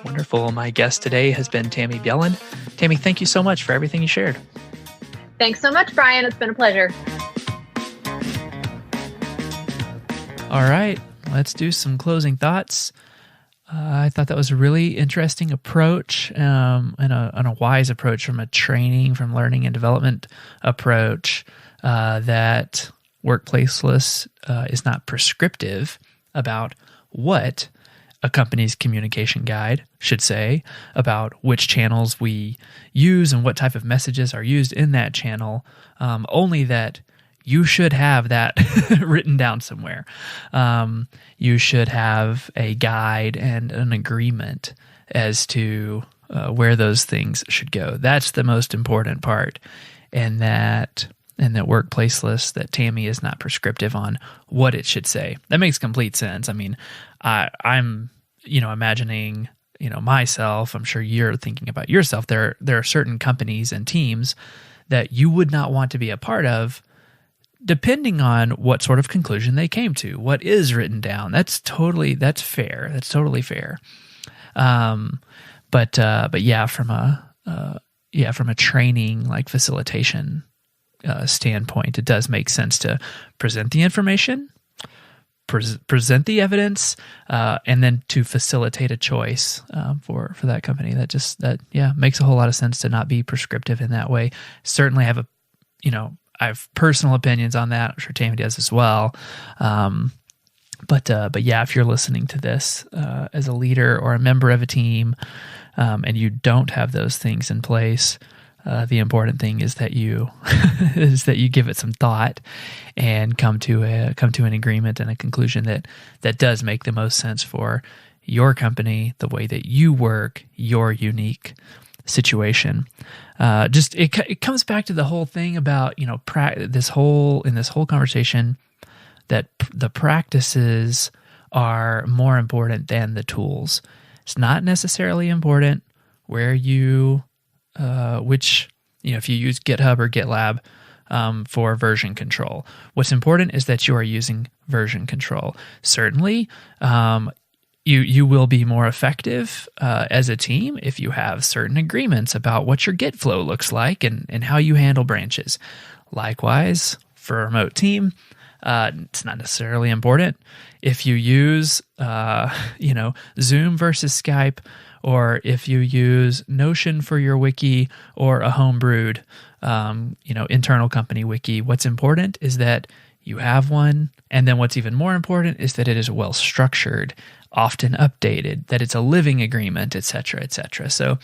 Wonderful. My guest today has been Tammy Bjelland. Tammy, thank you so much for everything you shared. Thanks so much, Brian. It's been a pleasure. All right, let's do some closing thoughts. I thought that was a really interesting approach, and a wise approach from learning and development approach, that Workplaceless is not prescriptive about what a company's communication guide should say about which channels we use and what type of messages are used in that channel, only that you should have that written down somewhere. You should have a guide and an agreement as to where those things should go. That's the most important part. And that Workplaceless, that Tammy is not prescriptive on what it should say. That makes complete sense. I mean, I'm imagining myself. I'm sure you're thinking about yourself. There are certain companies and teams that you would not want to be a part of, depending on what sort of conclusion they came to, what is written down. That's fair. That's totally fair. But yeah, from a training, like facilitation standpoint, it does make sense to present the information, present the evidence, and then to facilitate a choice for that company. That makes a whole lot of sense to not be prescriptive in that way. Certainly have I have personal opinions on that. I'm sure Tammy does as well. But yeah, if you're listening to this as a leader or a member of a team, and you don't have those things in place, the important thing is that you give it some thought and come to an agreement and a conclusion that does make the most sense for your company, the way that you work, your unique situation. It comes back to the whole thing about this whole conversation, that the practices are more important than the tools. It's not necessarily important where if you use GitHub or GitLab for version control. What's important is that you are using version control. Certainly, you will be more effective as a team if you have certain agreements about what your Git flow looks like and how you handle branches. Likewise, for a remote team, it's not necessarily important if you use Zoom versus Skype, or if you use Notion for your wiki, or a homebrewed internal company wiki. What's important is that you have one, and then what's even more important is that it is well structured, often updated, that it's a living agreement, etc., etc. So,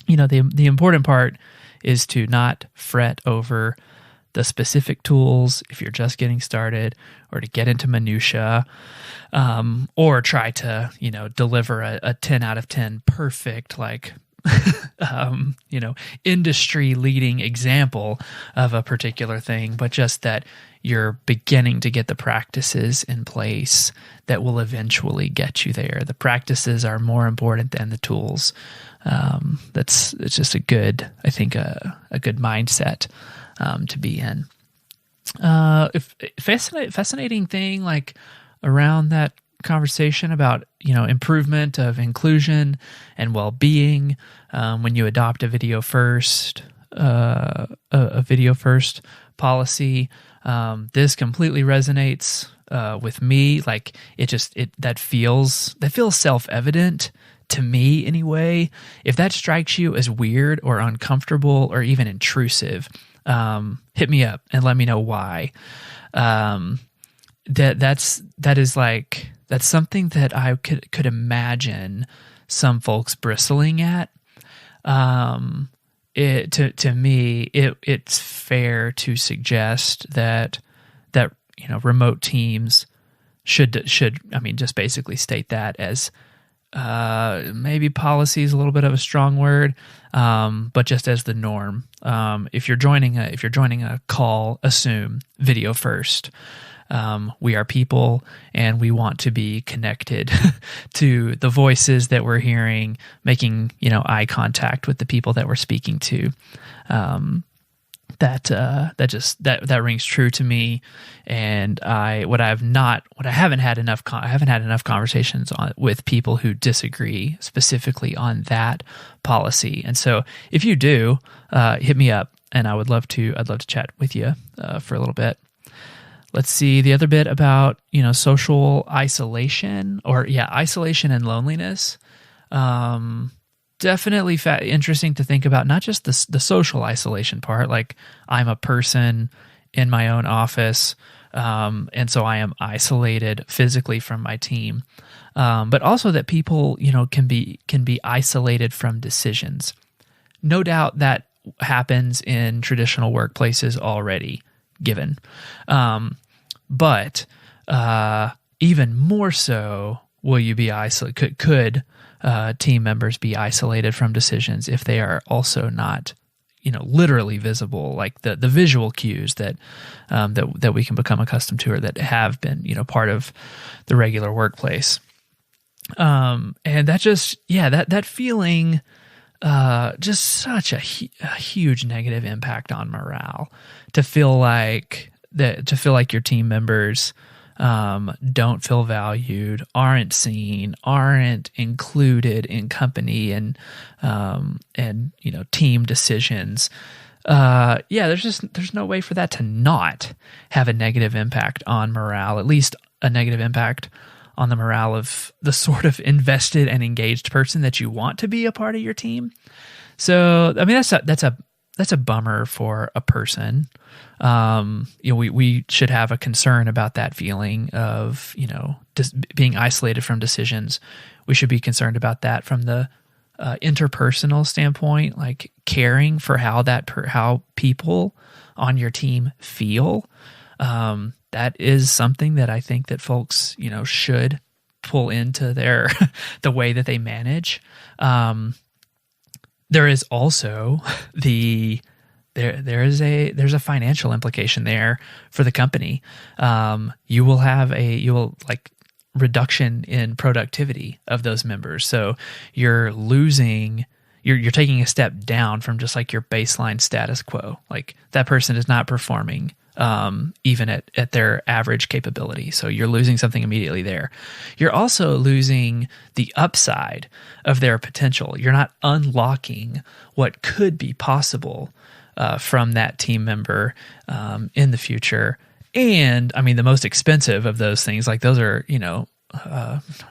the important part is to not fret over the specific tools if you're just getting started, or to get into minutia, or try to deliver a 10 out of 10 perfect you know, industry leading example of a particular thing, but just that you're beginning to get the practices in place that will eventually get you there. The practices are more important than the tools. It's just a good, I think, a good mindset to be in. Fascinating thing, like around that conversation about, you know, improvement of inclusion and well-being when you adopt a video first policy. This completely resonates with me. Like that feels self-evident to me anyway. If that strikes you as weird or uncomfortable or even intrusive, hit me up and let me know why. That's something that I could imagine some folks bristling at. To me, it's fair to suggest that you know, remote teams should I mean, just basically state that as maybe policy is a little bit of a strong word, but just as the norm. If you're joining a call, assume video first. We are people, and we want to be connected to the voices that we're hearing, making, you know, eye contact with the people that we're speaking to. That rings true to me. And I haven't had enough conversations with people who disagree specifically on that policy. And so if you do, hit me up, and I'd love to chat with you for a little bit. Let's see the other bit about, you know, social isolation isolation and loneliness. Definitely interesting to think about, not just the social isolation part, like I'm a person in my own office, and so I am isolated physically from my team, but also that people, you know, can be isolated from decisions. No doubt that happens in traditional workplaces already, given. But even more so, will you be isolated? Could team members be isolated from decisions if they are also not, you know, literally visible, like the visual cues that we can become accustomed to, or that have been, you know, part of the regular workplace. And that just, that feeling, just such a huge negative impact on morale, to feel like your team members don't feel valued, aren't seen, aren't included in company and you know, team decisions. There's no way for that to not have a negative impact on morale, at least a negative impact on the morale of the sort of invested and engaged person that you want to be a part of your team. So, I mean, that's a bummer for a person. You know, we should have a concern about that feeling of, you know, being isolated from decisions. We should be concerned about that from the interpersonal standpoint, like caring for how people on your team feel. That is something that I think that folks, you know, should pull into their the way that they manage. There is also there's a financial implication there for the company. You will reduction in productivity of those members. So you're taking a step down from just like your baseline status quo. Like that person is not performing even at their average capability. So you're losing something immediately there. You're also losing the upside of their potential. You're not unlocking what could be possible from that team member in the future. And I mean, the most expensive of those things, like those are, you know,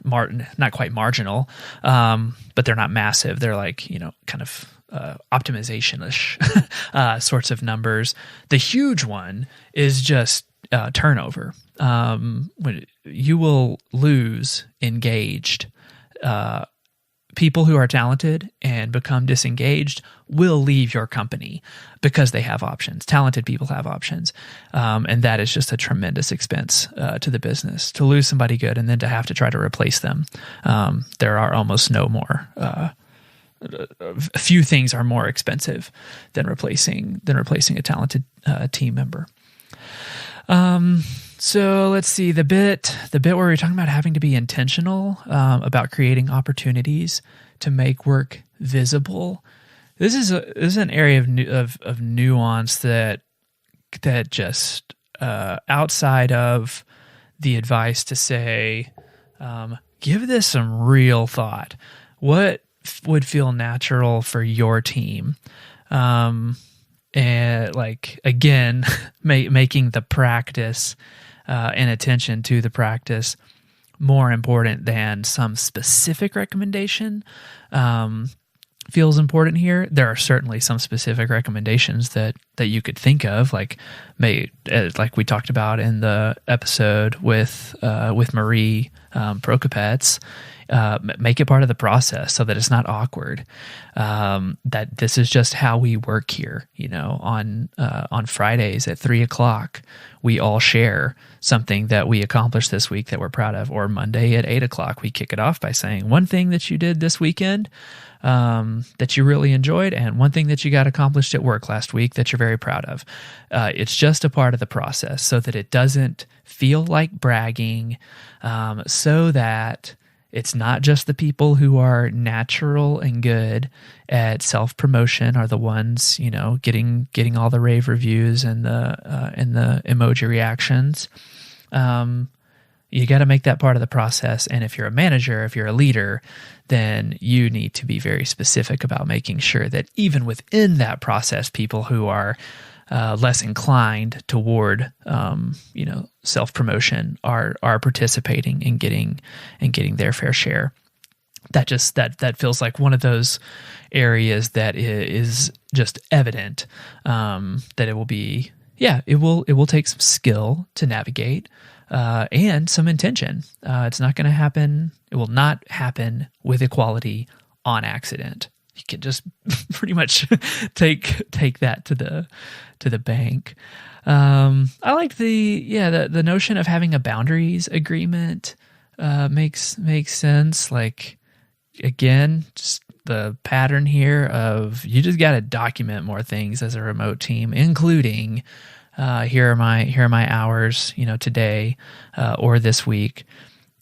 not quite marginal, but they're not massive. They're like, you know, kind of optimization-ish sorts of numbers. The huge one is just turnover. When you will lose engaged people who are talented and become disengaged will leave your company because they have options. Talented people have options. And that is just a tremendous expense to the business. To lose somebody good and then to have to try to replace them. There are almost no more a few things are more expensive than replacing a talented team member. So let's see, the bit where we're talking about having to be intentional about creating opportunities to make work visible. This is an area of nuance that just outside of the advice to say, give this some real thought. What would feel natural for your team? And like, again, making the practice and attention to the practice more important than some specific recommendation feels important here. There are certainly some specific recommendations that you could think of, like we talked about in the episode with Marie Prokopets. Make it part of the process so that it's not awkward. That this is just how we work here. On Fridays at 3:00, we all share something that we accomplished this week that we're proud of. Or Monday at 8:00, we kick it off by saying one thing that you did this weekend that you really enjoyed, and one thing that you got accomplished at work last week that you're very proud of. It's just a part of the process so that it doesn't feel like bragging, so that it's not just the people who are natural and good at self-promotion are the ones, getting all the rave reviews and the emoji reactions. You got to make that part of the process. And if you're a manager, if you're a leader, then you need to be very specific about making sure that even within that process, people who are less inclined toward, self-promotion are participating in getting their fair share. That feels like one of those areas that is just evident, that it will be, it will take some skill to navigate, and some intention. It's not going to happen. It will not happen with equality on accident. You can just pretty much take that to the bank. I like the notion of having a boundaries agreement. Makes sense. Like, again, just the pattern here of you just got to document more things as a remote team, including here are my hours, today or this week.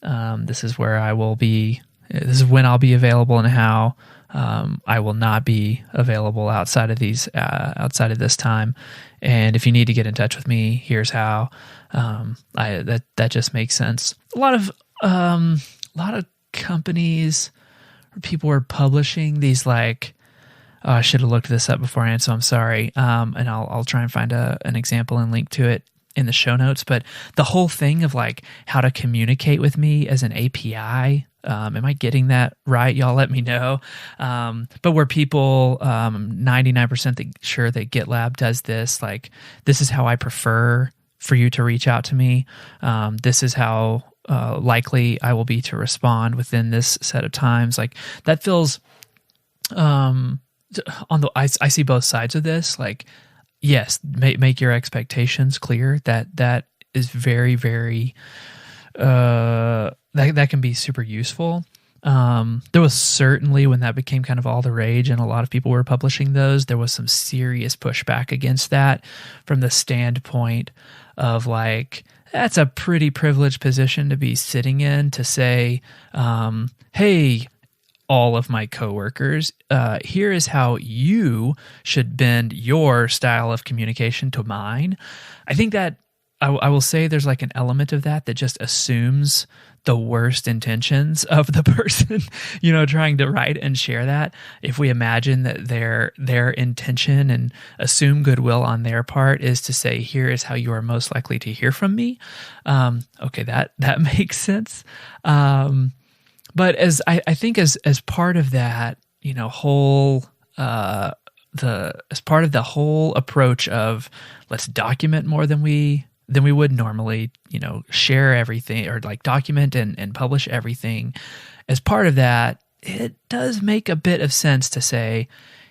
This is where I will be. This is when I'll be available and how. I will not be available outside of this time. And if you need to get in touch with me, here's how. That just makes sense. A lot of companies or people are publishing these like, oh, I should have looked this up beforehand, so I'm sorry. And I'll try and find an example and link to it in the show notes. But the whole thing of like how to communicate with me as an API. Am I getting that right? Y'all let me know. But where people, 99% sure that GitLab does this, like, this is how I prefer for you to reach out to me. This is how likely I will be to respond within this set of times. Like, that feels, I see both sides of this. Like, yes, make your expectations clear. That is very, very, that can be super useful. There was certainly, when that became kind of all the rage and a lot of people were publishing those, there was some serious pushback against that from the standpoint of like, that's a pretty privileged position to be sitting in to say, hey, all of my coworkers, here is how you should bend your style of communication to mine. I think that I will say there's like an element of that just assumes the worst intentions of the person, trying to write and share that. If we imagine that their intention and assume goodwill on their part is to say, here is how you are most likely to hear from me. Okay, that makes sense. But as I think as part of that, whole as part of the whole approach of let's document more than we would normally, share everything or like document and publish everything. As part of that, it does make a bit of sense to say,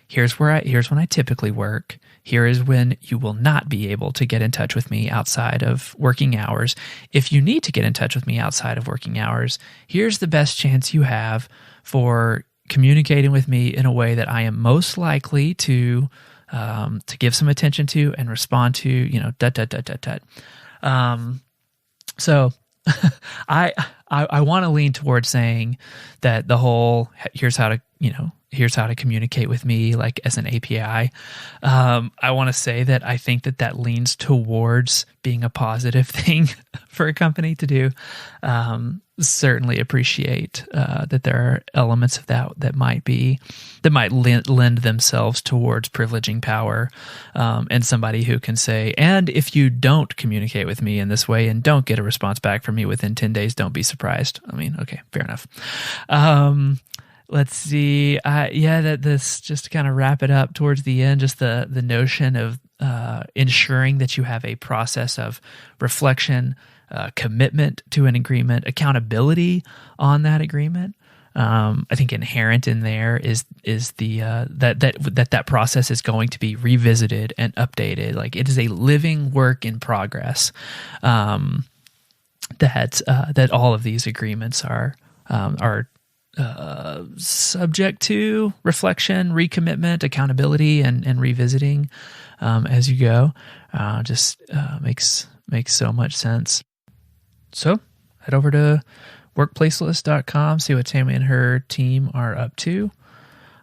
here's when I typically work. Here is when you will not be able to get in touch with me outside of working hours. If you need to get in touch with me outside of working hours, here's the best chance you have for communicating with me in a way that I am most likely to give some attention to and respond to, dot, dot, dot, dot, dot. So I want to lean towards saying that the whole here's how to communicate with me like as an API. I want to say that I think that leans towards being a positive thing for a company to do. Certainly appreciate that there are elements of that might lend themselves towards privileging power, and somebody who can say, and if you don't communicate with me in this way and don't get a response back from me within 10 days, don't be surprised. I mean, okay, fair enough. Let's see. This just to kind of wrap it up towards the end, just the notion of ensuring that you have a process of reflection, commitment to an agreement, accountability on that agreement. I think inherent in there is the that process is going to be revisited and updated. Like it is a living work in progress. That all of these agreements are subject to reflection, recommitment, accountability, and revisiting as you go. Makes so much sense. So head over to workplaceless.com, see what Tammy and her team are up to.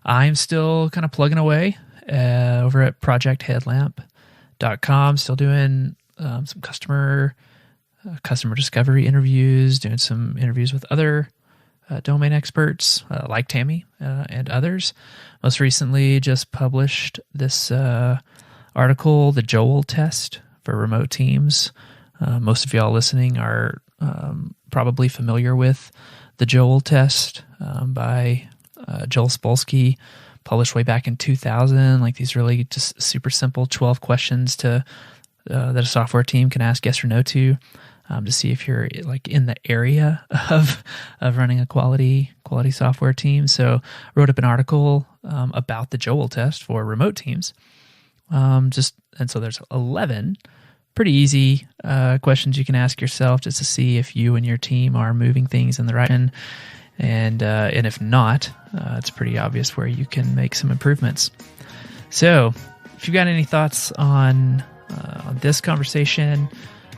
I'm still kind of plugging away over at projectheadlamp.com, still doing some customer discovery interviews, doing some interviews with other domain experts like Tammy and others. Most recently just published this article, The Joel Test for Remote Teams. Most of y'all listening are probably familiar with the Joel Test by Joel Spolsky, published way back in 2000. Like these really just super simple 12 questions that a software team can ask yes or no to see if you're like in the area of running a quality software team. So I wrote up an article about the Joel Test for remote teams. And so there's 11 pretty easy questions you can ask yourself just to see if you and your team are moving things in the right direction. And if not, it's pretty obvious where you can make some improvements. So if you've got any thoughts on this conversation,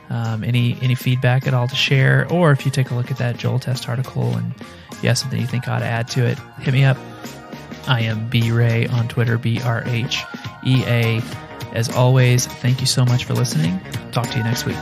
any feedback at all to share, or if you take a look at that Joel Test article and you have something you think I ought to add to it, hit me up. I am BRay on Twitter, BRHEA. As always, thank you so much for listening. Talk to you next week.